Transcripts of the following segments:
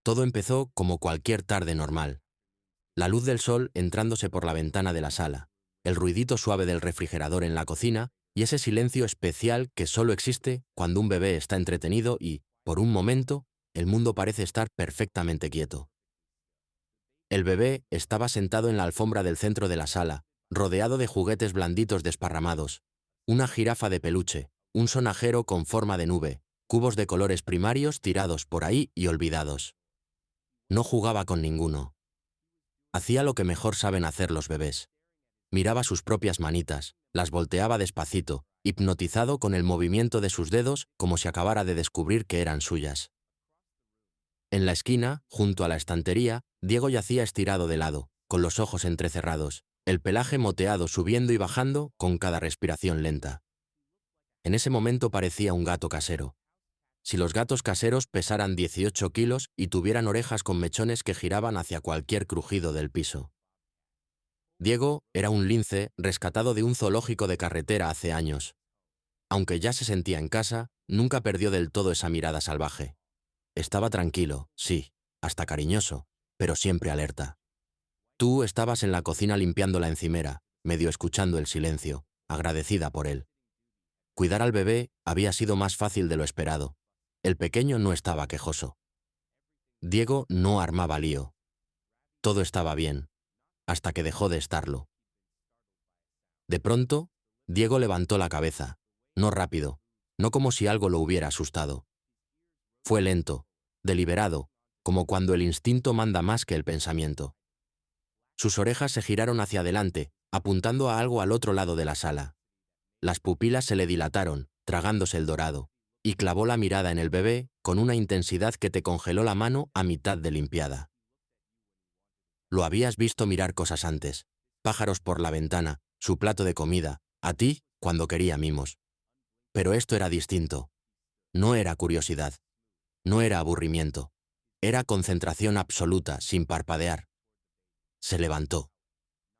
Todo empezó como cualquier tarde normal. La luz del sol entrándose por la ventana de la sala, el ruidito suave del refrigerador en la cocina y ese silencio especial que solo existe cuando un bebé está entretenido y, por un momento, el mundo parece estar perfectamente quieto. El bebé estaba sentado en la alfombra del centro de la sala, rodeado de juguetes blanditos desparramados, una jirafa de peluche, un sonajero con forma de nube, cubos de colores primarios tirados por ahí y olvidados. No jugaba con ninguno. Hacía lo que mejor saben hacer los bebés. Miraba sus propias manitas, las volteaba despacito, hipnotizado con el movimiento de sus dedos como si acabara de descubrir que eran suyas. En la esquina, junto a la estantería, Diego yacía estirado de lado, con los ojos entrecerrados, el pelaje moteado subiendo y bajando con cada respiración lenta. En ese momento parecía un gato casero. Si los gatos caseros pesaran 18 kilos y tuvieran orejas con mechones que giraban hacia cualquier crujido del piso. Diego era un lince rescatado de un zoológico de carretera hace años. Aunque ya se sentía en casa, nunca perdió del todo esa mirada salvaje. Estaba tranquilo, sí, hasta cariñoso, pero siempre alerta. Tú estabas en la cocina limpiando la encimera, medio escuchando el silencio, agradecida por él. Cuidar al bebé había sido más fácil de lo esperado. El pequeño no estaba quejoso. Diego no armaba lío. Todo estaba bien, hasta que dejó de estarlo. De pronto, Diego levantó la cabeza, no rápido, no como si algo lo hubiera asustado. Fue lento, deliberado, como cuando el instinto manda más que el pensamiento. Sus orejas se giraron hacia adelante, apuntando a algo al otro lado de la sala. Las pupilas se le dilataron, tragándose el dorado, y clavó la mirada en el bebé con una intensidad que te congeló la mano a mitad de limpiada. Lo habías visto mirar cosas antes, pájaros por la ventana, su plato de comida, a ti cuando quería mimos. Pero esto era distinto. No era curiosidad. No era aburrimiento. Era concentración absoluta, sin parpadear. Se levantó.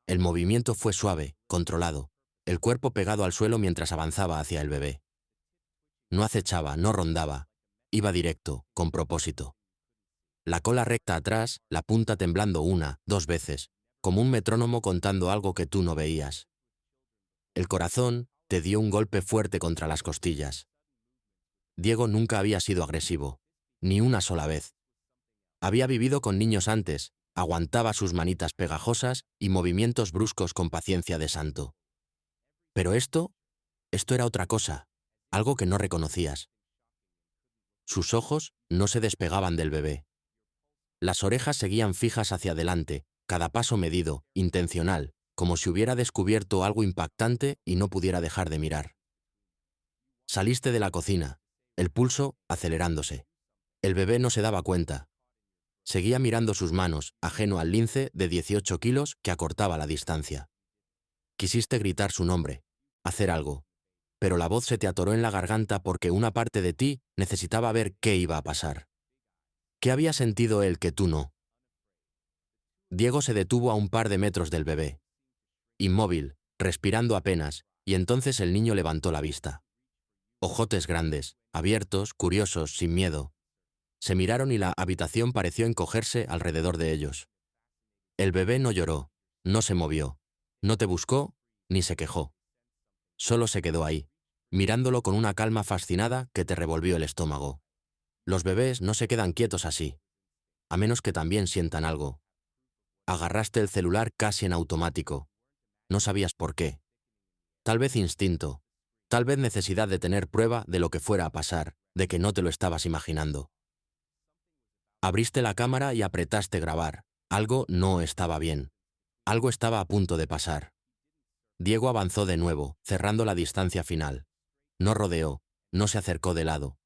El movimiento fue suave, controlado, el cuerpo pegado al suelo mientras avanzaba hacia el bebé. No acechaba, no rondaba. Iba directo, con propósito. La cola recta atrás, la punta temblando una, dos veces, como un metrónomo contando algo que tú no veías. El corazón te dio un golpe fuerte contra las costillas. Diego nunca había sido agresivo, ni una sola vez. Había vivido con niños antes, aguantaba sus manitas pegajosas y movimientos bruscos con paciencia de santo. Pero esto era otra cosa, algo que no reconocías. Sus ojos no se despegaban del bebé. Las orejas seguían fijas hacia adelante, cada paso medido, intencional, como si hubiera descubierto algo impactante y no pudiera dejar de mirar. Saliste de la cocina, el pulso acelerándose. El bebé no se daba cuenta. Seguía mirando sus manos, ajeno al lince de 18 kilos que acortaba la distancia. Quisiste gritar su nombre, hacer algo, pero la voz se te atoró en la garganta porque una parte de ti necesitaba ver qué iba a pasar. ¿Qué había sentido él que tú no? Diego se detuvo a un par de metros del bebé. Inmóvil, respirando apenas, y entonces el niño levantó la vista. Ojotes grandes, abiertos, curiosos, sin miedo. Se miraron y la habitación pareció encogerse alrededor de ellos. El bebé no lloró, no se movió, no te buscó, ni se quejó. Solo se quedó ahí, mirándolo con una calma fascinada que te revolvió el estómago. Los bebés no se quedan quietos así, a menos que también sientan algo. Agarraste el celular casi en automático. No sabías por qué. Tal vez instinto, tal vez necesidad de tener prueba de lo que fuera a pasar, de que no te lo estabas imaginando. Abriste la cámara y apretaste grabar. Algo no estaba bien. Algo estaba a punto de pasar. Diego avanzó de nuevo, cerrando la distancia final. No rodeó, no se acercó de lado.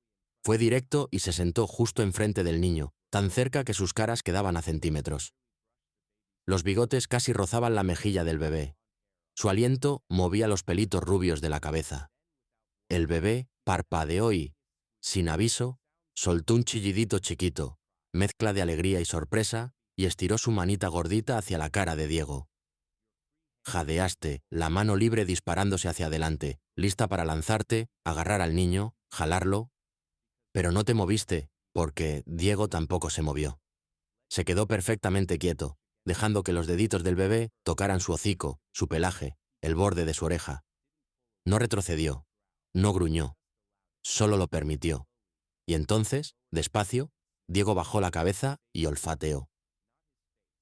Fue directo y se sentó justo enfrente del niño, tan cerca que sus caras quedaban a centímetros. Los bigotes casi rozaban la mejilla del bebé. Su aliento movía los pelitos rubios de la cabeza. El bebé parpadeó y, sin aviso, soltó un chillidito chiquito, mezcla de alegría y sorpresa, y estiró su manita gordita hacia la cara de Diego. Jadeaste, la mano libre disparándose hacia adelante, lista para lanzarte, agarrar al niño, jalarlo. Pero no te moviste, porque Diego tampoco se movió. Se quedó perfectamente quieto, dejando que los deditos del bebé tocaran su hocico, su pelaje, el borde de su oreja. No retrocedió, no gruñó, solo lo permitió. Y entonces, despacio, Diego bajó la cabeza y olfateó.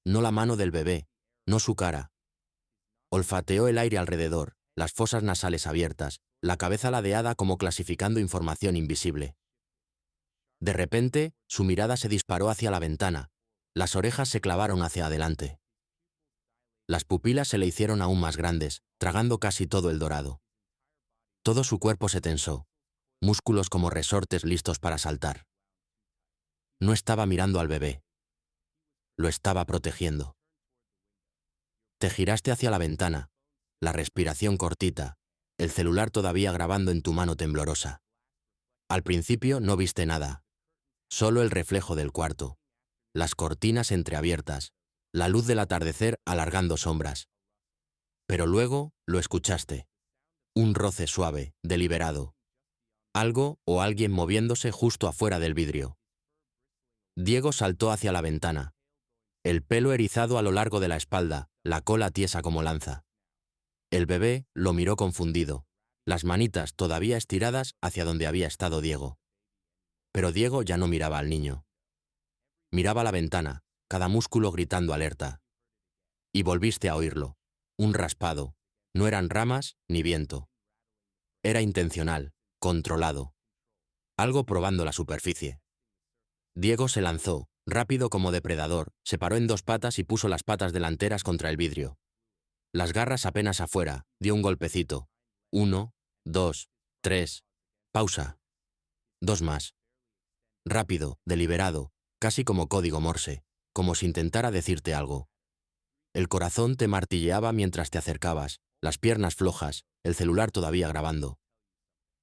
No la mano del bebé, no su cara. Olfateó el aire alrededor, las fosas nasales abiertas, la cabeza ladeada como clasificando información invisible. De repente, su mirada se disparó hacia la ventana, las orejas se clavaron hacia adelante. Las pupilas se le hicieron aún más grandes, tragando casi todo el dorado. Todo su cuerpo se tensó, músculos como resortes listos para saltar. No estaba mirando al bebé. Lo estaba protegiendo. Te giraste hacia la ventana, la respiración cortita, el celular todavía grabando en tu mano temblorosa. Al principio no viste nada, solo el reflejo del cuarto, las cortinas entreabiertas, la luz del atardecer alargando sombras. Pero luego lo escuchaste. Un roce suave, deliberado. Algo o alguien moviéndose justo afuera del vidrio. Diego saltó hacia la ventana, el pelo erizado a lo largo de la espalda, la cola tiesa como lanza. El bebé lo miró confundido, las manitas todavía estiradas hacia donde había estado Diego. Pero Diego ya no miraba al niño. Miraba la ventana, cada músculo gritando alerta. Y volviste a oírlo. Un raspado. No eran ramas ni viento. Era intencional, controlado. Algo probando la superficie. Diego se lanzó, rápido como depredador, se paró en dos patas y puso las patas delanteras contra el vidrio. Las garras apenas afuera, dio un golpecito. 1, 2, 3. Pausa. 2 más. Rápido, deliberado, casi como código Morse, como si intentara decirte algo. El corazón te martilleaba mientras te acercabas, las piernas flojas, el celular todavía grabando.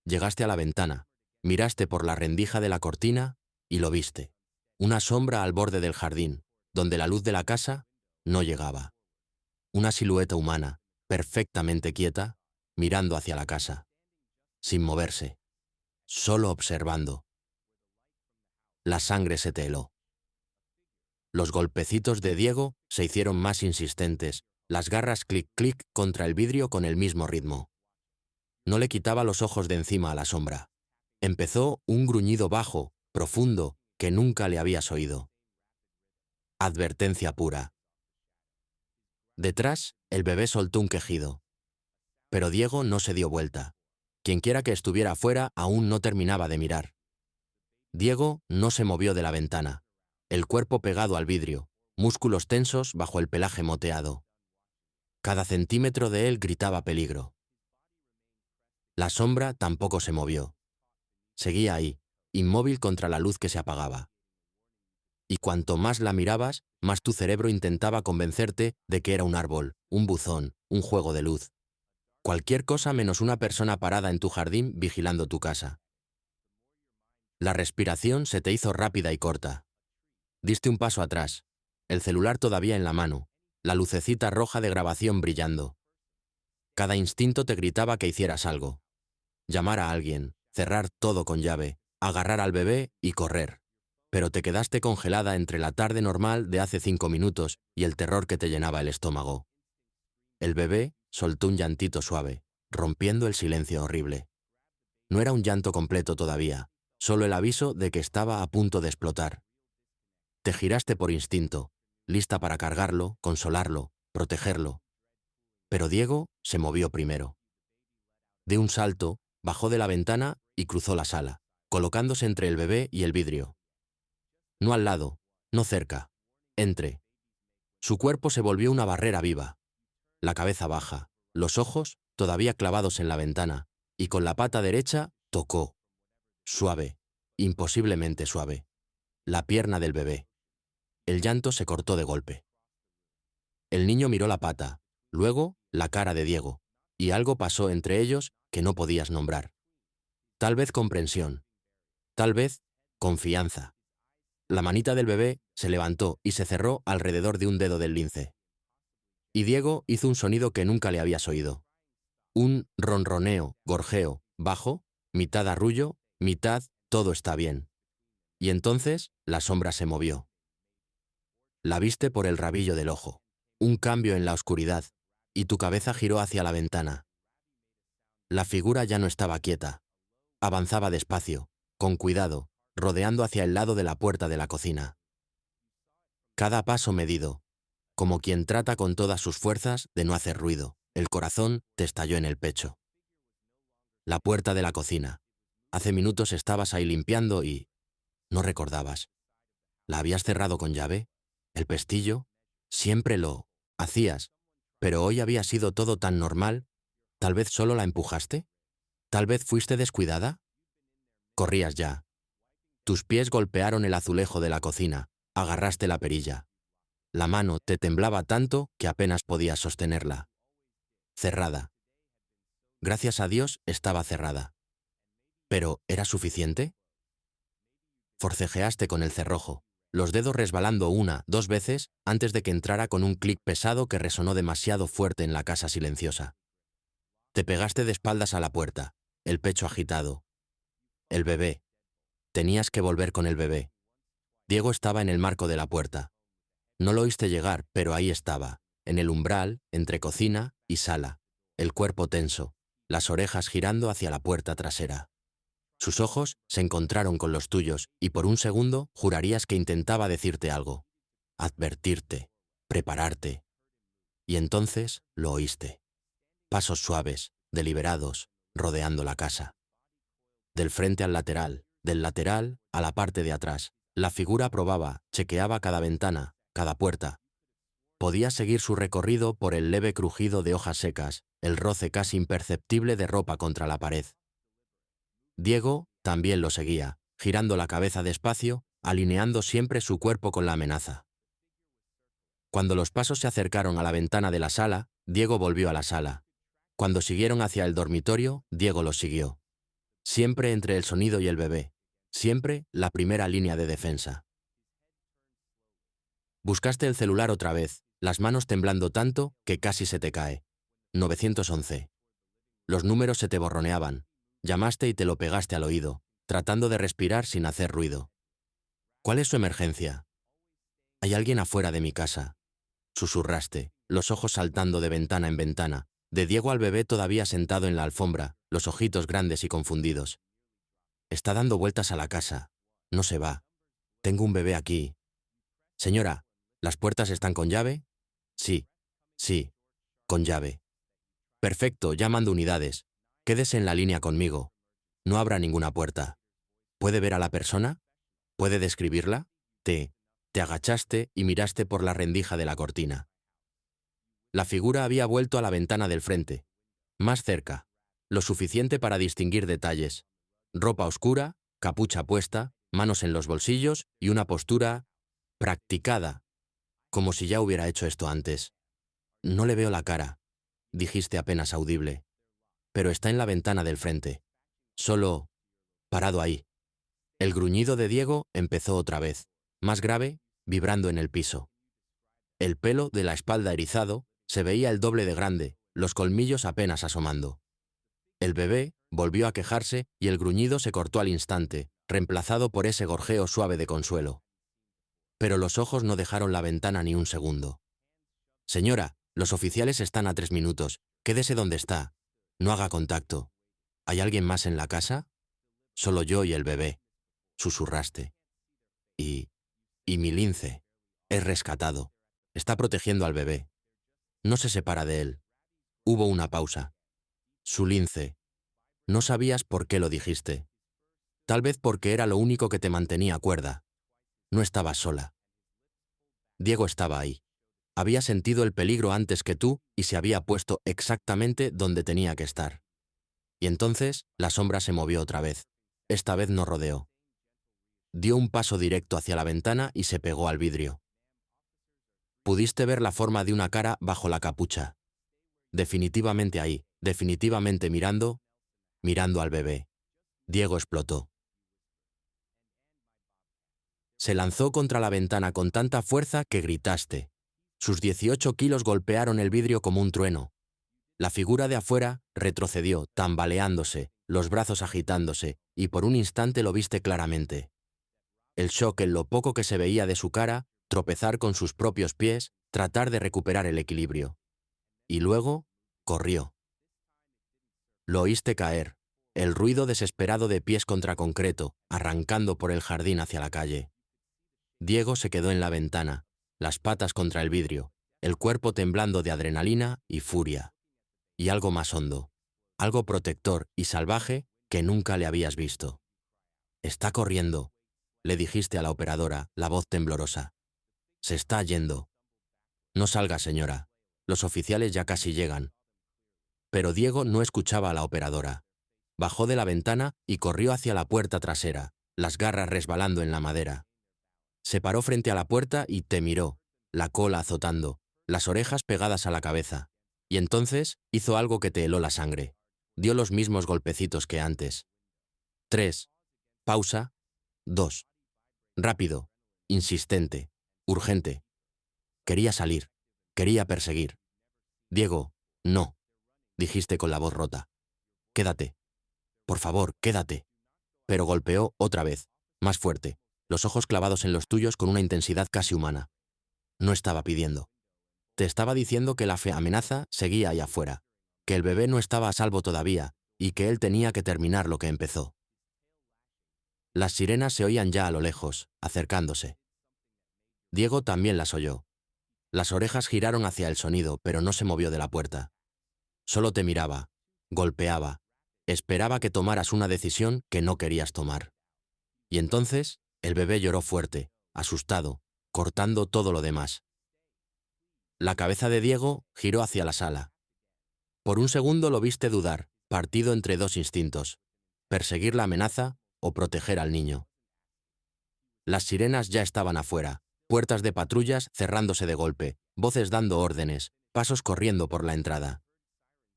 Llegaste a la ventana, miraste por la rendija de la cortina y lo viste. Una sombra al borde del jardín, donde la luz de la casa no llegaba. Una silueta humana, perfectamente quieta, mirando hacia la casa, sin moverse, solo observando. La sangre se te heló. Los golpecitos de Diego se hicieron más insistentes, las garras clic-clic contra el vidrio con el mismo ritmo. No le quitaba los ojos de encima a la sombra. Empezó un gruñido bajo, profundo, que nunca le habías oído. Advertencia pura. Detrás, el bebé soltó un quejido. Pero Diego no se dio vuelta. Quienquiera que estuviera afuera aún no terminaba de mirar. Diego no se movió de la ventana, el cuerpo pegado al vidrio, músculos tensos bajo el pelaje moteado. Cada centímetro de él gritaba peligro. La sombra tampoco se movió. Seguía ahí, inmóvil contra la luz que se apagaba. Y cuanto más la mirabas, más tu cerebro intentaba convencerte de que era un árbol, un buzón, un juego de luz. Cualquier cosa menos una persona parada en tu jardín vigilando tu casa. La respiración se te hizo rápida y corta. Diste un paso atrás, el celular todavía en la mano, la lucecita roja de grabación brillando. Cada instinto te gritaba que hicieras algo. Llamar a alguien, cerrar todo con llave, agarrar al bebé y correr. Pero te quedaste congelada entre la tarde normal de hace 5 minutos y el terror que te llenaba el estómago. El bebé soltó un llantito suave, rompiendo el silencio horrible. No era un llanto completo todavía, solo el aviso de que estaba a punto de explotar. Te giraste por instinto, lista para cargarlo, consolarlo, protegerlo. Pero Diego se movió primero. De un salto, bajó de la ventana y cruzó la sala, colocándose entre el bebé y el vidrio. No al lado, no cerca, entre. Su cuerpo se volvió una barrera viva. La cabeza baja, los ojos todavía clavados en la ventana, y con la pata derecha tocó. Suave, imposiblemente suave. La pierna del bebé. El llanto se cortó de golpe. El niño miró la pata, luego la cara de Diego, y algo pasó entre ellos que no podías nombrar. Tal vez comprensión, tal vez confianza. La manita del bebé se levantó y se cerró alrededor de un dedo del lince. Y Diego hizo un sonido que nunca le habías oído. Un ronroneo, gorjeo, bajo, mitad arrullo, mitad todo está bien. Y entonces la sombra se movió. La viste por el rabillo del ojo. Un cambio en la oscuridad, y tu cabeza giró hacia la ventana. La figura ya no estaba quieta. Avanzaba despacio, con cuidado, rodeando hacia el lado de la puerta de la cocina. Cada paso medido, como quien trata con todas sus fuerzas de no hacer ruido. El corazón te estalló en el pecho. La puerta de la cocina. Hace minutos estabas ahí limpiando y... no recordabas. ¿La habías cerrado con llave? ¿El pestillo? Siempre lo hacías, pero hoy había sido todo tan normal. ¿Tal vez solo la empujaste? ¿Tal vez fuiste descuidada? Corrías ya. Tus pies golpearon el azulejo de la cocina, agarraste la perilla. La mano te temblaba tanto que apenas podías sostenerla. Cerrada. Gracias a Dios estaba cerrada. ¿Pero era suficiente? Forcejeaste con el cerrojo, los dedos resbalando una, dos veces antes de que entrara con un clic pesado que resonó demasiado fuerte en la casa silenciosa. Te pegaste de espaldas a la puerta, el pecho agitado. El bebé. Tenías que volver con el bebé. Diego estaba en el marco de la puerta. No lo oíste llegar, pero ahí estaba, en el umbral, entre cocina y sala, el cuerpo tenso, las orejas girando hacia la puerta trasera. Sus ojos se encontraron con los tuyos y por un segundo jurarías que intentaba decirte algo, advertirte, prepararte. Y entonces lo oíste. Pasos suaves, deliberados, rodeando la casa. Del frente al lateral, del lateral a la parte de atrás, la figura probaba, chequeaba cada ventana, cada puerta. Podías seguir su recorrido por el leve crujido de hojas secas, el roce casi imperceptible de ropa contra la pared. Diego también lo seguía, girando la cabeza despacio, alineando siempre su cuerpo con la amenaza. Cuando los pasos se acercaron a la ventana de la sala, Diego volvió a la sala. Cuando siguieron hacia el dormitorio, Diego los siguió. Siempre entre el sonido y el bebé. Siempre la primera línea de defensa. Buscaste el celular otra vez, las manos temblando tanto que casi se te cae. 911. Los números se te borroneaban. Llamaste y te lo pegaste al oído, tratando de respirar sin hacer ruido. ¿Cuál es su emergencia? Hay alguien afuera de mi casa. Susurraste, los ojos saltando de ventana en ventana, de Diego al bebé todavía sentado en la alfombra, los ojitos grandes y confundidos. Está dando vueltas a la casa. No se va. Tengo un bebé aquí. Señora, ¿las puertas están con llave? Sí, sí, con llave. Perfecto, ya mando unidades. Quédese en la línea conmigo. No habrá ninguna puerta. ¿Puede ver a la persona? ¿Puede describirla? Te agachaste y miraste por la rendija de la cortina. La figura había vuelto a la ventana del frente. Más cerca. Lo suficiente para distinguir detalles. Ropa oscura, capucha puesta, manos en los bolsillos y una postura practicada, como si ya hubiera hecho esto antes. No le veo la cara, dijiste apenas audible. Pero está en la ventana del frente. Solo parado ahí. El gruñido de Diego empezó otra vez, más grave, vibrando en el piso. El pelo de la espalda erizado se veía el doble de grande, los colmillos apenas asomando. El bebé volvió a quejarse y el gruñido se cortó al instante, reemplazado por ese gorjeo suave de consuelo. Pero los ojos no dejaron la ventana ni un segundo. Señora, los oficiales están a 3 minutos. Quédese donde está. No haga contacto. ¿Hay alguien más en la casa? Solo yo y el bebé, susurraste. Y mi lince. Es rescatado. Está protegiendo al bebé. No se separa de él. Hubo una pausa. Su lince. No sabías por qué lo dijiste. Tal vez porque era lo único que te mantenía cuerda. No estabas sola. Diego estaba ahí. Había sentido el peligro antes que tú y se había puesto exactamente donde tenía que estar. Y entonces la sombra se movió otra vez. Esta vez no rodeó. Dio un paso directo hacia la ventana y se pegó al vidrio. Pudiste ver la forma de una cara bajo la capucha. Definitivamente ahí, definitivamente mirando al bebé. Diego explotó. Se lanzó contra la ventana con tanta fuerza que gritaste. Sus 18 kilos golpearon el vidrio como un trueno. La figura de afuera retrocedió, tambaleándose, los brazos agitándose, y por un instante lo viste claramente. El shock en lo poco que se veía de su cara tropezar con sus propios pies, tratar de recuperar el equilibrio. Y luego, corrió. Lo oíste caer, el ruido desesperado de pies contra concreto, arrancando por el jardín hacia la calle. Diego se quedó en la ventana, las patas contra el vidrio, el cuerpo temblando de adrenalina y furia. Y algo más hondo, algo protector y salvaje que nunca le habías visto. «Está corriendo», le dijiste a la operadora, la voz temblorosa. «Se está yendo». «No salga, señora. Los oficiales ya casi llegan». Pero Diego no escuchaba a la operadora. Bajó de la ventana y corrió hacia la puerta trasera, las garras resbalando en la madera. Se paró frente a la puerta y te miró, la cola azotando, las orejas pegadas a la cabeza. Y entonces hizo algo que te heló la sangre. Dio los mismos golpecitos que antes. 3. Pausa. 2. Rápido, insistente, urgente. Quería salir, quería perseguir. «Diego, no», dijiste con la voz rota. «Quédate. Por favor, quédate». Pero golpeó otra vez, más fuerte, los ojos clavados en los tuyos con una intensidad casi humana. No estaba pidiendo. Te estaba diciendo que la amenaza seguía allá afuera, que el bebé no estaba a salvo todavía y que él tenía que terminar lo que empezó. Las sirenas se oían ya a lo lejos, acercándose. Diego también las oyó. Las orejas giraron hacia el sonido, pero no se movió de la puerta. Solo te miraba, golpeaba, esperaba que tomaras una decisión que no querías tomar. Y entonces, el bebé lloró fuerte, asustado, cortando todo lo demás. La cabeza de Diego giró hacia la sala. Por un segundo lo viste dudar, partido entre dos instintos: perseguir la amenaza o proteger al niño. Las sirenas ya estaban afuera, puertas de patrullas cerrándose de golpe, voces dando órdenes, pasos corriendo por la entrada.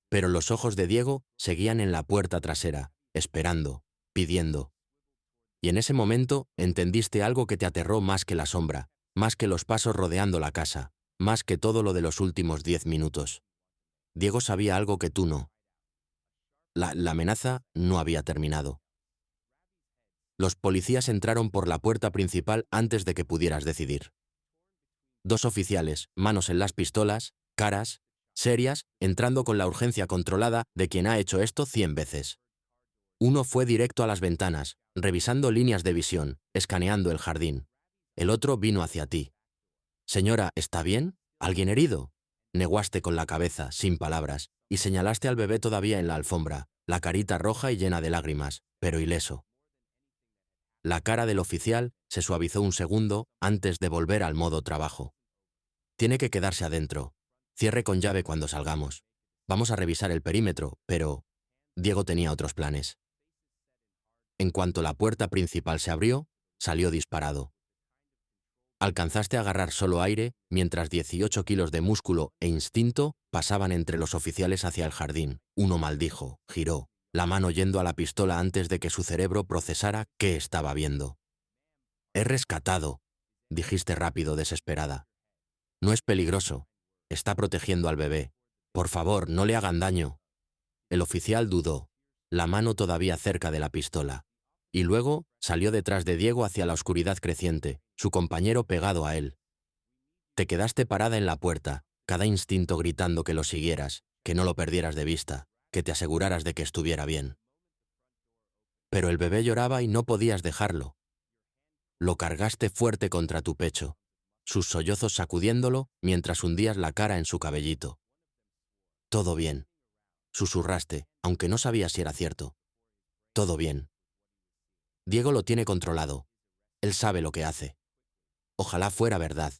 Pero los ojos de Diego seguían en la puerta trasera, esperando, pidiendo. Y en ese momento entendiste algo que te aterró más que la sombra, más que los pasos rodeando la casa, más que todo lo de los últimos 10 minutos. Diego sabía algo que tú no. La amenaza no había terminado. Los policías entraron por la puerta principal antes de que pudieras decidir. 2 oficiales, manos en las pistolas, caras, serias, entrando con la urgencia controlada de quien ha hecho esto 100 veces. Uno fue directo a las ventanas, revisando líneas de visión, escaneando el jardín. El otro vino hacia ti. «Señora, ¿está bien? ¿Alguien herido?». Neguaste con la cabeza, sin palabras, y señalaste al bebé todavía en la alfombra, la carita roja y llena de lágrimas, pero ileso. La cara del oficial se suavizó un segundo antes de volver al modo trabajo. «Tiene que quedarse adentro. Cierre con llave cuando salgamos. Vamos a revisar el perímetro, pero…». Diego tenía otros planes. En cuanto la puerta principal se abrió, salió disparado. Alcanzaste a agarrar solo aire mientras 18 kilos de músculo e instinto pasaban entre los oficiales hacia el jardín. Uno maldijo, giró, la mano yendo a la pistola antes de que su cerebro procesara qué estaba viendo. «He rescatado», dijiste rápido, desesperada. «No es peligroso. Está protegiendo al bebé. Por favor, no le hagan daño». El oficial dudó, la mano todavía cerca de la pistola. Y luego salió detrás de Diego hacia la oscuridad creciente, su compañero pegado a él. Te quedaste parada en la puerta, cada instinto gritando que lo siguieras, que no lo perdieras de vista, que te aseguraras de que estuviera bien. Pero el bebé lloraba y no podías dejarlo. Lo cargaste fuerte contra tu pecho, sus sollozos sacudiéndolo mientras hundías la cara en su cabellito. «Todo bien», susurraste, aunque no sabías si era cierto. «Todo bien. Diego lo tiene controlado. Él sabe lo que hace». Ojalá fuera verdad.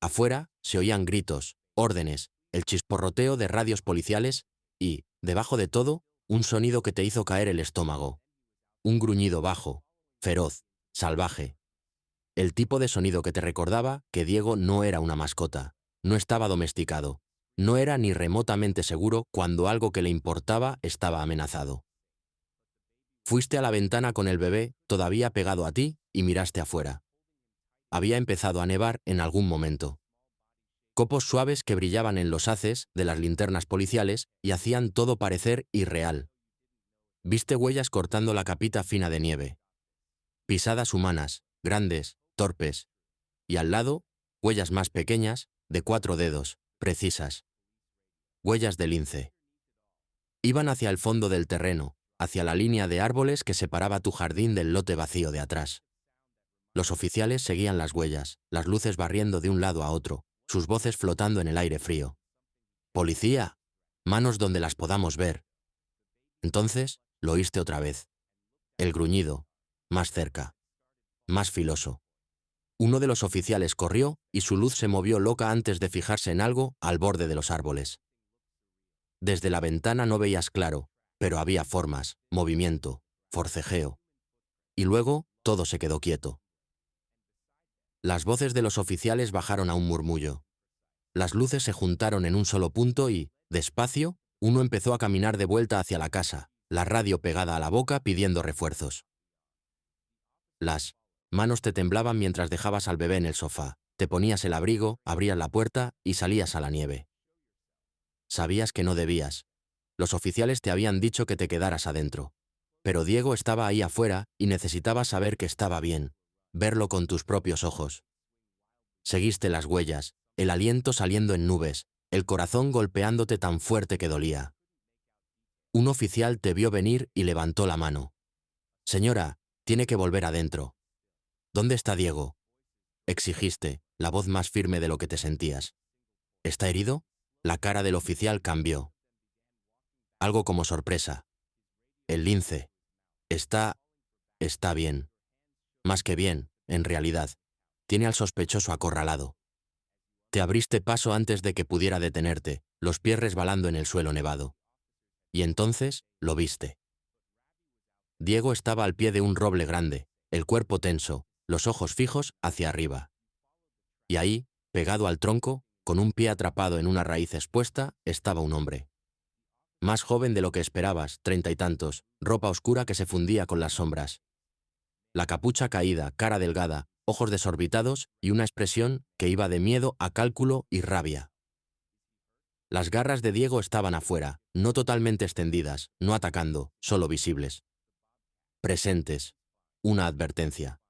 Afuera se oían gritos, órdenes, el chisporroteo de radios policiales y, debajo de todo, un sonido que te hizo caer el estómago. Un gruñido bajo, feroz, salvaje. El tipo de sonido que te recordaba que Diego no era una mascota, no estaba domesticado, no era ni remotamente seguro cuando algo que le importaba estaba amenazado. Fuiste a la ventana con el bebé todavía pegado a ti y miraste afuera. Había empezado a nevar en algún momento. Copos suaves que brillaban en los haces de las linternas policiales y hacían todo parecer irreal. Viste huellas cortando la capita fina de nieve. Pisadas humanas, grandes, torpes. Y al lado, huellas más pequeñas, de 4 dedos, precisas. Huellas de lince. Iban hacia el fondo del terreno, hacia la línea de árboles que separaba tu jardín del lote vacío de atrás. Los oficiales seguían las huellas, las luces barriendo de un lado a otro, sus voces flotando en el aire frío. «¡Policía! Manos donde las podamos ver». Entonces, lo oíste otra vez. El gruñido, más cerca, más filoso. Uno de los oficiales corrió y su luz se movió loca antes de fijarse en algo al borde de los árboles. Desde la ventana no veías claro, pero había formas, movimiento, forcejeo. Y luego todo se quedó quieto. Las voces de los oficiales bajaron a un murmullo. Las luces se juntaron en un solo punto y, despacio, uno empezó a caminar de vuelta hacia la casa, la radio pegada a la boca pidiendo refuerzos. Las manos te temblaban mientras dejabas al bebé en el sofá, te ponías el abrigo, abrías la puerta y salías a la nieve. Sabías que no debías. Los oficiales te habían dicho que te quedaras adentro. Pero Diego estaba ahí afuera y necesitabas saber que estaba bien, verlo con tus propios ojos. Seguiste las huellas, el aliento saliendo en nubes, el corazón golpeándote tan fuerte que dolía. Un oficial te vio venir y levantó la mano. «Señora, tiene que volver adentro». «¿Dónde está Diego?», exigiste, la voz más firme de lo que te sentías. «¿Está herido?». La cara del oficial cambió. Algo como sorpresa. «El lince. Está bien. Más que bien, en realidad. Tiene al sospechoso acorralado». Te abriste paso antes de que pudiera detenerte, los pies resbalando en el suelo nevado. Y entonces lo viste. Diego estaba al pie de un roble grande, el cuerpo tenso, los ojos fijos hacia arriba. Y ahí, pegado al tronco, con un pie atrapado en una raíz expuesta, estaba un hombre. Más joven de lo que esperabas, 30 y tantos, ropa oscura que se fundía con las sombras. La capucha caída, cara delgada, ojos desorbitados y una expresión que iba de miedo a cálculo y rabia. Las garras de Diego estaban afuera, no totalmente extendidas, no atacando, solo visibles. Presentes. Una advertencia.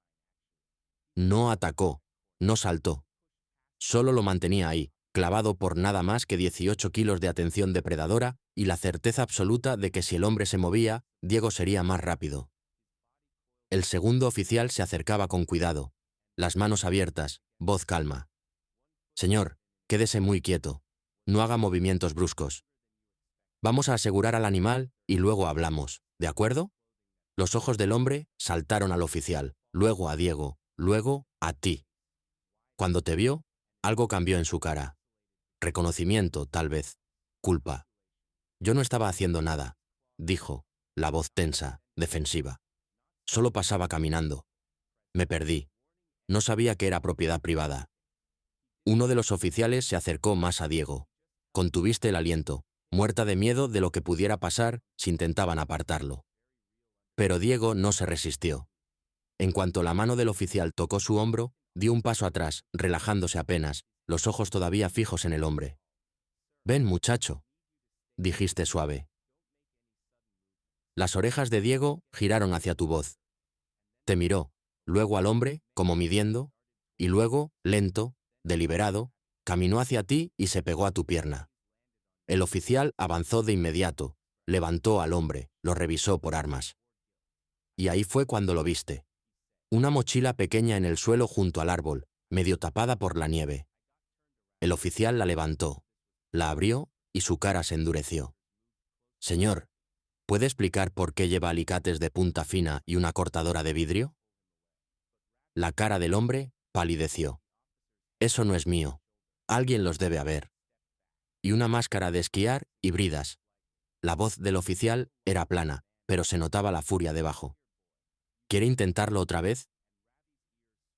No atacó, no saltó. Solo lo mantenía ahí, clavado por nada más que 18 kilos de atención depredadora y la certeza absoluta de que si el hombre se movía, Diego sería más rápido. El segundo oficial se acercaba con cuidado, las manos abiertas, voz calma. «Señor, quédese muy quieto. No haga movimientos bruscos. Vamos a asegurar al animal y luego hablamos, ¿de acuerdo?». Los ojos del hombre saltaron al oficial, luego a Diego, luego a ti. Cuando te vio, algo cambió en su cara. Reconocimiento, tal vez. Culpa. «Yo no estaba haciendo nada», dijo, la voz tensa, defensiva. «Solo pasaba caminando. Me perdí. No sabía que era propiedad privada». Uno de los oficiales se acercó más a Diego. Contuviste el aliento, muerta de miedo de lo que pudiera pasar si intentaban apartarlo. Pero Diego no se resistió. En cuanto la mano del oficial tocó su hombro, dio un paso atrás, relajándose apenas, los ojos todavía fijos en el hombre. «Ven, muchacho», dijiste suave. Las orejas de Diego giraron hacia tu voz. Te miró, luego al hombre, como midiendo, y luego, lento, deliberado, caminó hacia ti y se pegó a tu pierna. El oficial avanzó de inmediato, levantó al hombre, lo revisó por armas. Y ahí fue cuando lo viste. Una mochila pequeña en el suelo junto al árbol, medio tapada por la nieve. El oficial la levantó, la abrió y su cara se endureció. «Señor, ¿puede explicar por qué lleva alicates de punta fina y una cortadora de vidrio?». La cara del hombre palideció. «Eso no es mío. Alguien los debe haber». «Y una máscara de esquiar y bridas». La voz del oficial era plana, pero se notaba la furia debajo. «¿Quiere intentarlo otra vez?».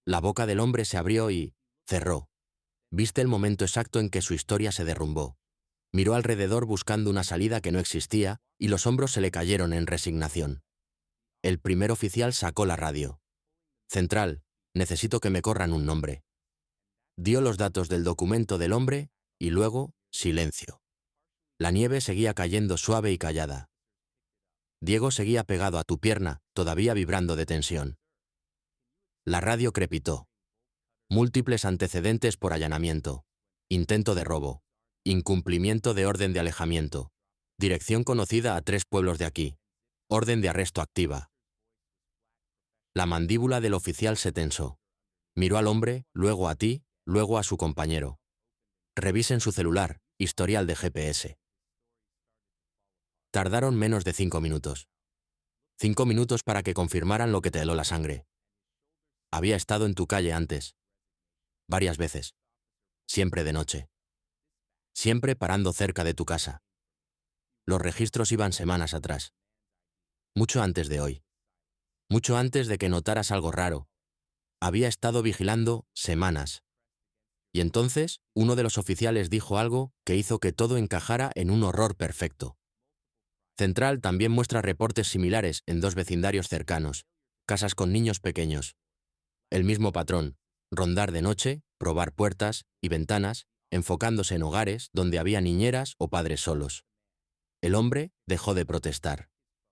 La boca del hombre se abrió y cerró. Viste el momento exacto en que su historia se derrumbó. Miró alrededor buscando una salida que no existía y los hombros se le cayeron en resignación. El primer oficial sacó la radio. «Central, necesito que me corran un nombre». Dio los datos del documento del hombre y luego silencio. La nieve seguía cayendo suave y callada. Diego seguía pegado a tu pierna, todavía vibrando de tensión. La radio crepitó. Múltiples antecedentes por allanamiento. Intento de robo. Incumplimiento de orden de alejamiento. Dirección conocida a 3 pueblos de aquí. Orden de arresto activa. La mandíbula del oficial se tensó. Miró al hombre, luego a ti, luego a su compañero. Revisen su celular, historial de GPS. Tardaron menos de 5 minutos. 5 minutos para que confirmaran lo que te heló la sangre. Había estado en tu calle antes. Varias veces. Siempre de noche. Siempre parando cerca de tu casa. Los registros iban semanas atrás. Mucho antes de hoy. Mucho antes de que notaras algo raro. Había estado vigilando semanas. Y entonces, uno de los oficiales dijo algo que hizo que todo encajara en un horror perfecto. Central también muestra reportes similares en 2 vecindarios cercanos, casas con niños pequeños. El mismo patrón, rondar de noche, probar puertas y ventanas, enfocándose en hogares donde había niñeras o padres solos. El hombre dejó de protestar.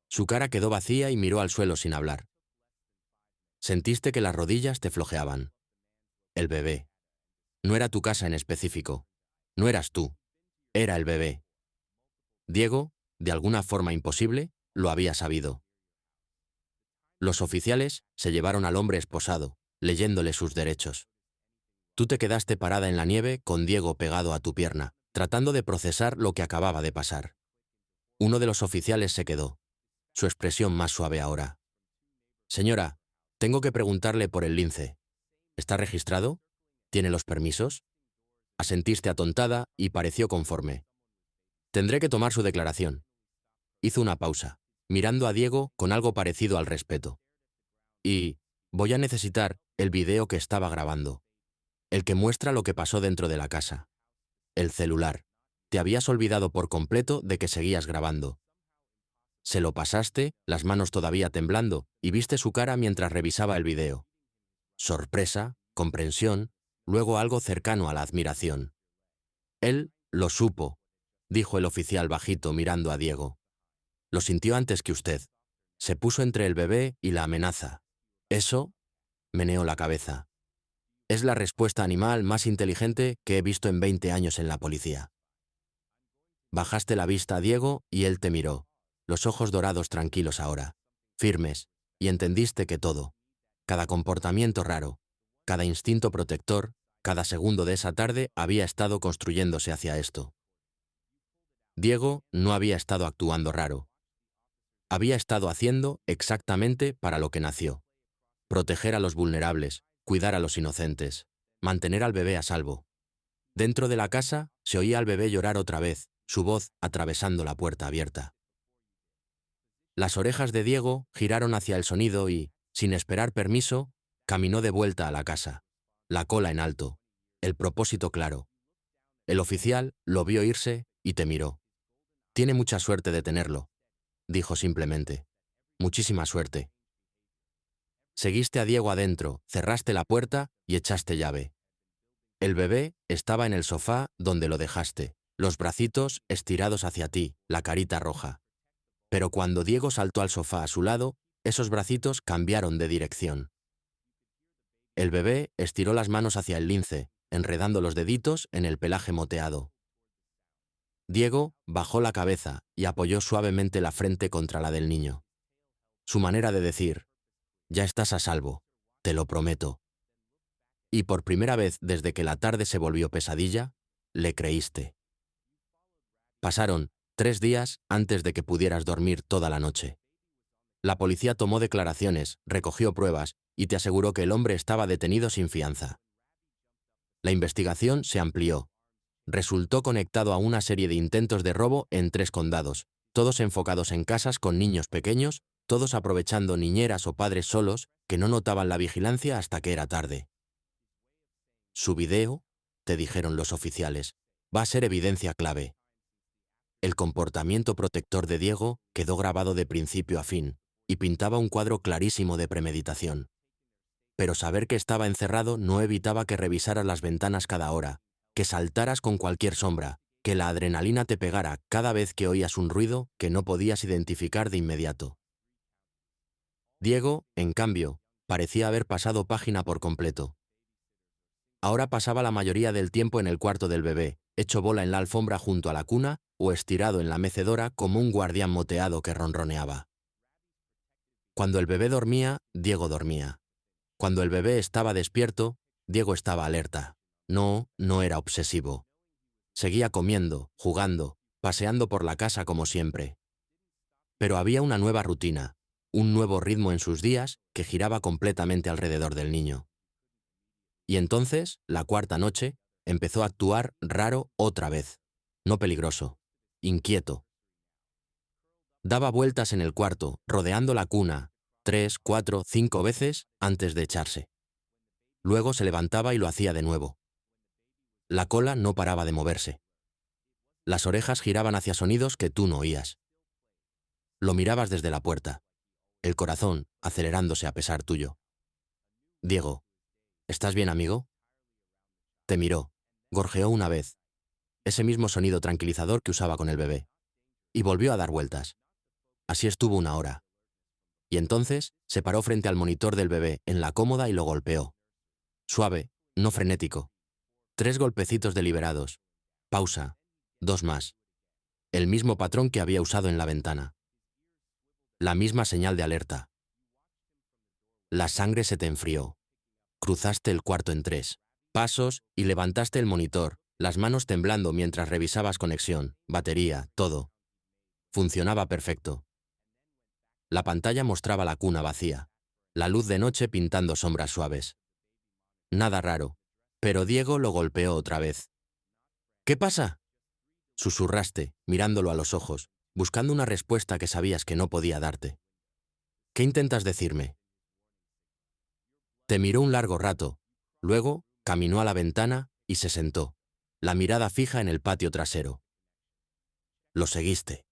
Su cara quedó vacía y miró al suelo sin hablar. Sentiste que las rodillas te flojeaban. El bebé. No era tu casa en específico. No eras tú. Era el bebé. Diego, de alguna forma imposible, lo había sabido. Los oficiales se llevaron al hombre esposado, leyéndole sus derechos. Tú te quedaste parada en la nieve con Diego pegado a tu pierna, tratando de procesar lo que acababa de pasar. Uno de los oficiales se quedó, su expresión más suave ahora. Señora, tengo que preguntarle por el lince. ¿Está registrado? ¿Tiene los permisos? Asentiste atontada y pareció conforme. Tendré que tomar su declaración. Hizo una pausa, mirando a Diego con algo parecido al respeto. Y voy a necesitar el video que estaba grabando. El que muestra lo que pasó dentro de la casa. El celular. Te habías olvidado por completo de que seguías grabando. Se lo pasaste, las manos todavía temblando, y viste su cara mientras revisaba el video. Sorpresa, comprensión, luego algo cercano a la admiración. Él lo supo, dijo el oficial bajito mirando a Diego. Lo sintió antes que usted. Se puso entre el bebé y la amenaza. Eso, meneó la cabeza. Es la respuesta animal más inteligente que he visto en 20 años en la policía. Bajaste la vista a Diego y él te miró, los ojos dorados tranquilos ahora, firmes, y entendiste que todo, cada comportamiento raro, cada instinto protector, cada segundo de esa tarde había estado construyéndose hacia esto. Diego no había estado actuando raro. Había estado haciendo exactamente para lo que nació. Proteger a los vulnerables, cuidar a los inocentes, mantener al bebé a salvo. Dentro de la casa se oía al bebé llorar otra vez, su voz atravesando la puerta abierta. Las orejas de Diego giraron hacia el sonido y, sin esperar permiso, caminó de vuelta a la casa, la cola en alto, el propósito claro. El oficial lo vio irse y te miró. Tiene mucha suerte de tenerlo, dijo simplemente. Muchísima suerte. Seguiste a Diego adentro, cerraste la puerta y echaste llave. El bebé estaba en el sofá donde lo dejaste, los bracitos estirados hacia ti, la carita roja. Pero cuando Diego saltó al sofá a su lado, esos bracitos cambiaron de dirección. El bebé estiró las manos hacia el lince, enredando los deditos en el pelaje moteado. Diego bajó la cabeza y apoyó suavemente la frente contra la del niño. Su manera de decir, ya estás a salvo, te lo prometo. Y por primera vez desde que la tarde se volvió pesadilla, le creíste. Pasaron 3 días antes de que pudieras dormir toda la noche. La policía tomó declaraciones, recogió pruebas y te aseguró que el hombre estaba detenido sin fianza. La investigación se amplió. Resultó conectado a una serie de intentos de robo en 3 condados, todos enfocados en casas con niños pequeños, todos aprovechando niñeras o padres solos que no notaban la vigilancia hasta que era tarde. Su video, te dijeron los oficiales, va a ser evidencia clave. El comportamiento protector de Diego quedó grabado de principio a fin y pintaba un cuadro clarísimo de premeditación. Pero saber que estaba encerrado no evitaba que revisaras las ventanas cada hora, que saltaras con cualquier sombra, que la adrenalina te pegara cada vez que oías un ruido que no podías identificar de inmediato. Diego, en cambio, parecía haber pasado página por completo. Ahora pasaba la mayoría del tiempo en el cuarto del bebé, hecho bola en la alfombra junto a la cuna o estirado en la mecedora como un guardián moteado que ronroneaba. Cuando el bebé dormía, Diego dormía. Cuando el bebé estaba despierto, Diego estaba alerta. No era obsesivo. Seguía comiendo, jugando, paseando por la casa como siempre. Pero había una nueva rutina, un nuevo ritmo en sus días que giraba completamente alrededor del niño. Y entonces, la cuarta noche, empezó a actuar raro otra vez. No peligroso, inquieto. Daba vueltas en el cuarto, rodeando la cuna, 3, 4, 5 veces antes de echarse. Luego se levantaba y lo hacía de nuevo. La cola no paraba de moverse. Las orejas giraban hacia sonidos que tú no oías. Lo mirabas desde la puerta, el corazón acelerándose a pesar tuyo. Diego, ¿estás bien, amigo? Te miró, gorjeó una vez, ese mismo sonido tranquilizador que usaba con el bebé, y volvió a dar vueltas. Así estuvo una hora. Y entonces se paró frente al monitor del bebé en la cómoda y lo golpeó. Suave, no frenético. 3 golpecitos deliberados. Pausa. 2 más. El mismo patrón que había usado en la ventana. La misma señal de alerta. La sangre se te enfrió. Cruzaste el cuarto en 3 pasos y levantaste el monitor, las manos temblando mientras revisabas conexión, batería, todo. Funcionaba perfecto. La pantalla mostraba la cuna vacía, la luz de noche pintando sombras suaves. Nada raro, pero Diego lo golpeó otra vez. ¿Qué pasa?, susurraste, mirándolo a los ojos, buscando una respuesta que sabías que no podía darte. ¿Qué intentas decirme? Te miró un largo rato, luego caminó a la ventana y se sentó, la mirada fija en el patio trasero. Lo seguiste,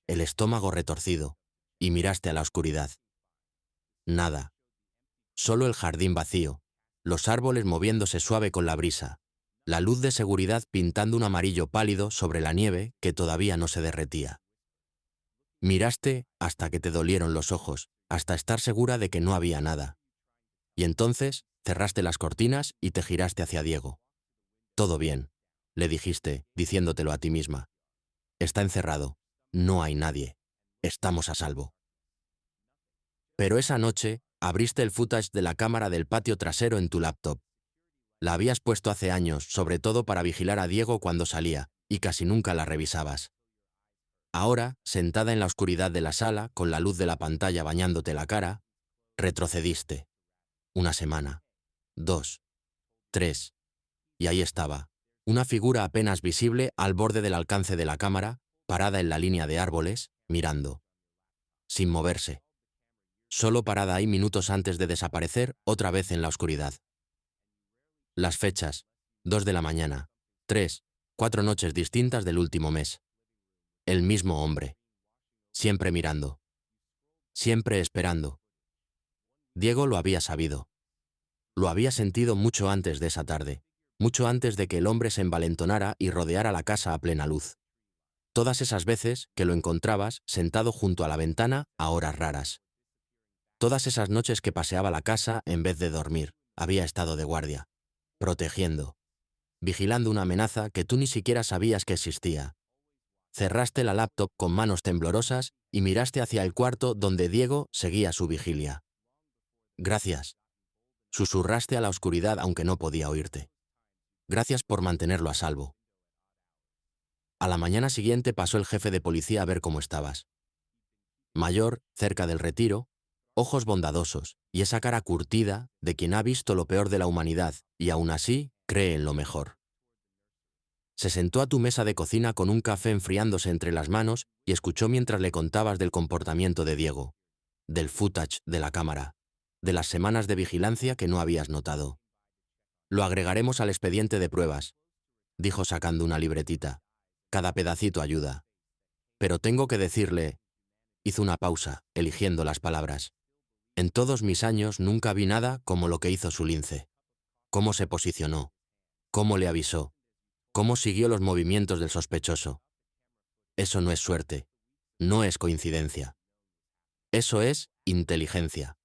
el estómago retorcido, y miraste a la oscuridad. Nada. Solo el jardín vacío, los árboles moviéndose suave con la brisa, la luz de seguridad pintando un amarillo pálido sobre la nieve que todavía no se derretía. Miraste hasta que te dolieron los ojos, hasta estar segura de que no había nada. Y entonces cerraste las cortinas y te giraste hacia Diego. Todo bien, le dijiste, diciéndotelo a ti misma. Está encerrado. No hay nadie. Estamos a salvo. Pero esa noche abriste el footage de la cámara del patio trasero en tu laptop. La habías puesto hace años, sobre todo para vigilar a Diego cuando salía, y casi nunca la revisabas. Ahora, sentada en la oscuridad de la sala, con la luz de la pantalla bañándote la cara, retrocediste. 1 semana. 2. 3. Y ahí estaba, una figura apenas visible al borde del alcance de la cámara, parada en la línea de árboles, mirando. Sin moverse. Solo parada ahí minutos antes de desaparecer otra vez en la oscuridad. Las fechas. 2 de la mañana. 3, 4 noches distintas del último mes. El mismo hombre. Siempre mirando. Siempre esperando. Diego lo había sabido. Lo había sentido mucho antes de esa tarde, mucho antes de que el hombre se envalentonara y rodeara la casa a plena luz. Todas esas veces que lo encontrabas sentado junto a la ventana a horas raras. Todas esas noches que paseaba la casa en vez de dormir, había estado de guardia, protegiendo, vigilando una amenaza que tú ni siquiera sabías que existía. Cerraste la laptop con manos temblorosas y miraste hacia el cuarto donde Diego seguía su vigilia. Gracias. Susurraste a la oscuridad aunque no podía oírte. Gracias por mantenerlo a salvo. A la mañana siguiente pasó el jefe de policía a ver cómo estabas. Mayor, cerca del retiro, ojos bondadosos y esa cara curtida de quien ha visto lo peor de la humanidad y aún así cree en lo mejor. Se sentó a tu mesa de cocina con un café enfriándose entre las manos y escuchó mientras le contabas del comportamiento de Diego, del footage de la cámara, de las semanas de vigilancia que no habías notado. Lo agregaremos al expediente de pruebas, dijo sacando una libretita. Cada pedacito ayuda. Pero tengo que decirle... Hizo una pausa, eligiendo las palabras. En todos mis años nunca vi nada como lo que hizo su lince. Cómo se posicionó. Cómo le avisó. Cómo siguió los movimientos del sospechoso. Eso no es suerte. No es coincidencia. Eso es inteligencia.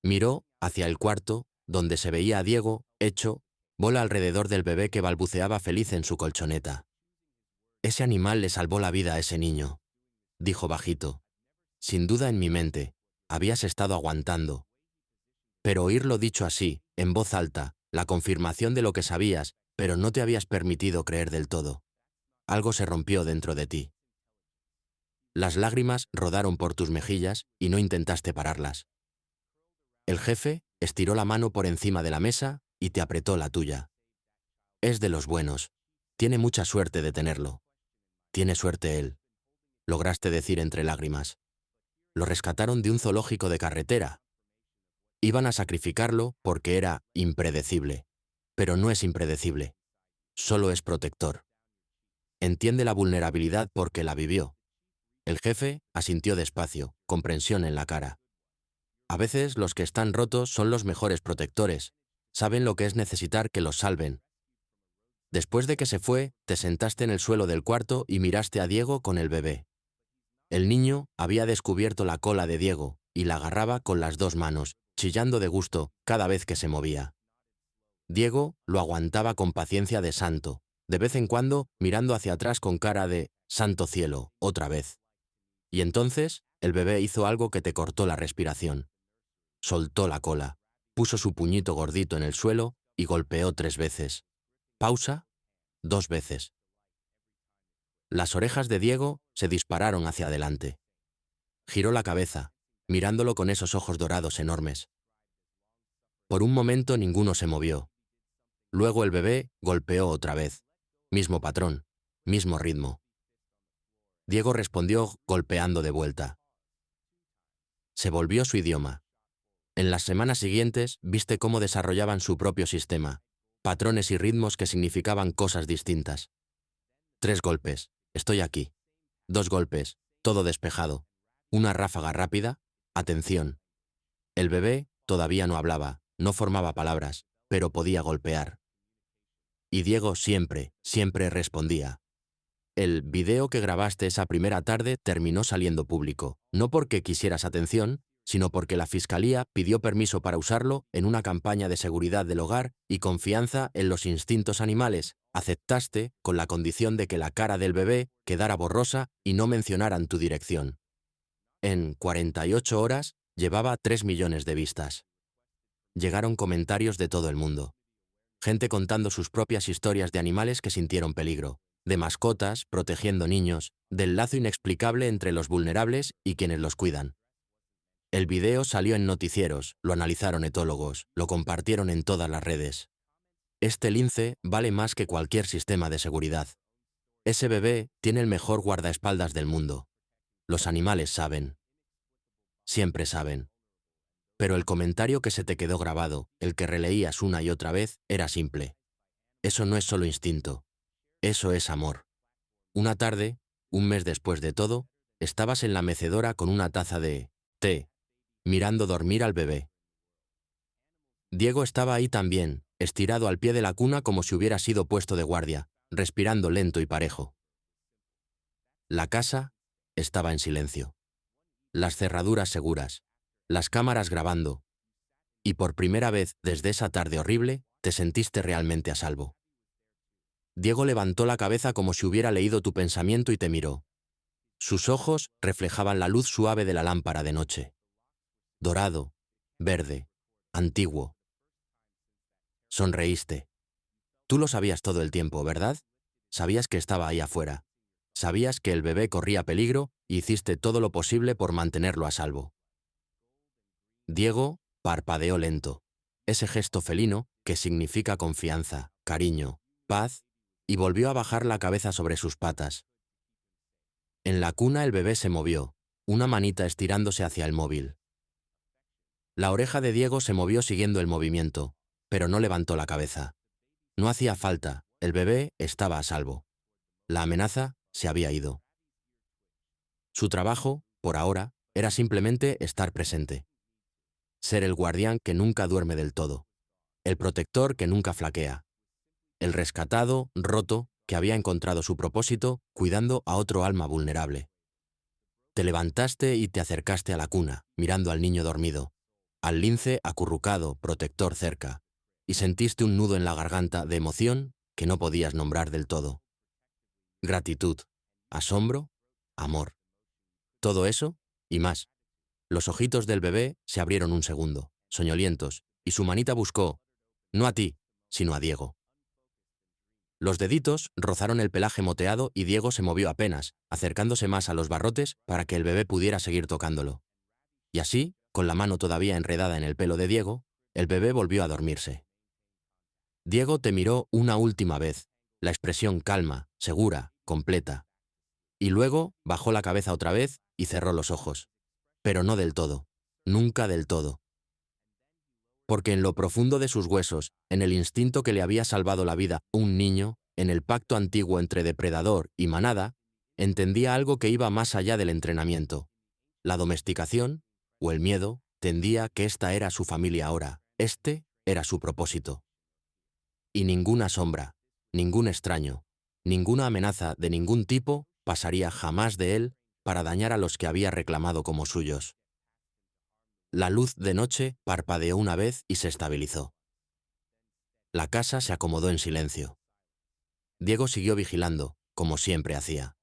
Miró hacia el cuarto, donde se veía a Diego Hecho, vola alrededor del bebé que balbuceaba feliz en su colchoneta. Ese animal le salvó la vida a ese niño, dijo bajito. Sin duda en mi mente, habías estado aguantando. Pero oírlo dicho así, en voz alta, la confirmación de lo que sabías, pero no te habías permitido creer del todo. Algo se rompió dentro de ti. Las lágrimas rodaron por tus mejillas y no intentaste pararlas. El jefe estiró la mano por encima de la mesa y te apretó la tuya. Es de los buenos. Tiene mucha suerte de tenerlo. Tiene suerte él, lograste decir entre lágrimas. Lo rescataron de un zoológico de carretera. Iban a sacrificarlo porque era impredecible. Pero no es impredecible. Solo es protector. Entiende la vulnerabilidad porque la vivió. El jefe asintió despacio, comprensión en la cara. A veces los que están rotos son los mejores protectores. Saben lo que es necesitar que los salven. Después de que se fue, te sentaste en el suelo del cuarto y miraste a Diego con el bebé. El niño había descubierto la cola de Diego y la agarraba con las dos manos, chillando de gusto cada vez que se movía. Diego lo aguantaba con paciencia de santo, de vez en cuando mirando hacia atrás con cara de «Santo cielo, otra vez». Y entonces el bebé hizo algo que te cortó la respiración. Soltó la cola, puso su puñito gordito en el suelo y golpeó 3 veces. Pausa, 2 veces. Las orejas de Diego se dispararon hacia adelante. Giró la cabeza, mirándolo con esos ojos dorados enormes. Por un momento ninguno se movió. Luego el bebé golpeó otra vez. Mismo patrón, mismo ritmo. Diego respondió golpeando de vuelta. Se volvió su idioma. En las semanas siguientes viste cómo desarrollaban su propio sistema, patrones y ritmos que significaban cosas distintas. 3 golpes, estoy aquí. 2 golpes, todo despejado. Una ráfaga rápida, atención. El bebé todavía no hablaba, no formaba palabras, pero podía golpear. Y Diego siempre respondía. El video que grabaste esa primera tarde terminó saliendo público, no porque quisieras atención, sino porque la Fiscalía pidió permiso para usarlo en una campaña de seguridad del hogar y confianza en los instintos animales. Aceptaste con la condición de que la cara del bebé quedara borrosa y no mencionaran tu dirección. En 48 horas llevaba 3 millones de vistas. Llegaron comentarios de todo el mundo. Gente contando sus propias historias de animales que sintieron peligro, de mascotas protegiendo niños, del lazo inexplicable entre los vulnerables y quienes los cuidan. El video salió en noticieros, lo analizaron etólogos, lo compartieron en todas las redes. Este lince vale más que cualquier sistema de seguridad. Ese bebé tiene el mejor guardaespaldas del mundo. Los animales saben. Siempre saben. Pero el comentario que se te quedó grabado, el que releías una y otra vez, era simple. Eso no es solo instinto. Eso es amor. Una tarde, un mes después de todo, estabas en la mecedora con una taza de té, mirando dormir al bebé. Diego estaba ahí también, estirado al pie de la cuna como si hubiera sido puesto de guardia, respirando lento y parejo. La casa estaba en silencio. Las cerraduras seguras, las cámaras grabando, y por primera vez desde esa tarde horrible te sentiste realmente a salvo. Diego levantó la cabeza como si hubiera leído tu pensamiento y te miró. Sus ojos reflejaban la luz suave de la lámpara de noche. Dorado, verde, antiguo. Sonreíste. Tú lo sabías todo el tiempo, ¿verdad? Sabías que estaba ahí afuera. Sabías que el bebé corría peligro y hiciste todo lo posible por mantenerlo a salvo. Diego parpadeó lento. Ese gesto felino que significa confianza, cariño, paz, y volvió a bajar la cabeza sobre sus patas. En la cuna el bebé se movió, una manita estirándose hacia el móvil. La oreja de Diego se movió siguiendo el movimiento, pero no levantó la cabeza. No hacía falta, el bebé estaba a salvo. La amenaza se había ido. Su trabajo, por ahora, era simplemente estar presente. Ser el guardián que nunca duerme del todo. El protector que nunca flaquea. El rescatado, roto, que había encontrado su propósito cuidando a otro alma vulnerable. Te levantaste y te acercaste a la cuna, mirando al niño dormido, al lince acurrucado, protector cerca. y sentiste un nudo en la garganta de emoción que no podías nombrar del todo. Gratitud, asombro, amor. Todo eso y más. Los ojitos del bebé se abrieron un segundo, soñolientos, y su manita buscó, no a ti, sino a Diego. Los deditos rozaron el pelaje moteado y Diego se movió apenas, acercándose más a los barrotes para que el bebé pudiera seguir tocándolo. Y así, con la mano todavía enredada en el pelo de Diego, el bebé volvió a dormirse. Diego te miró una última vez, la expresión calma, segura, completa. Y luego bajó la cabeza otra vez y cerró los ojos. Pero no del todo, nunca del todo. Porque en lo profundo de sus huesos, en el instinto que le había salvado la vida un niño, en el pacto antiguo entre depredador y manada, entendía algo que iba más allá del entrenamiento. La domesticación, o el miedo, tendía que esta era su familia ahora, este era su propósito. Y ninguna sombra, ningún extraño, ninguna amenaza de ningún tipo pasaría jamás de él para dañar a los que había reclamado como suyos. La luz de noche parpadeó una vez y se estabilizó. La casa se acomodó en silencio. Diego siguió vigilando, como siempre hacía.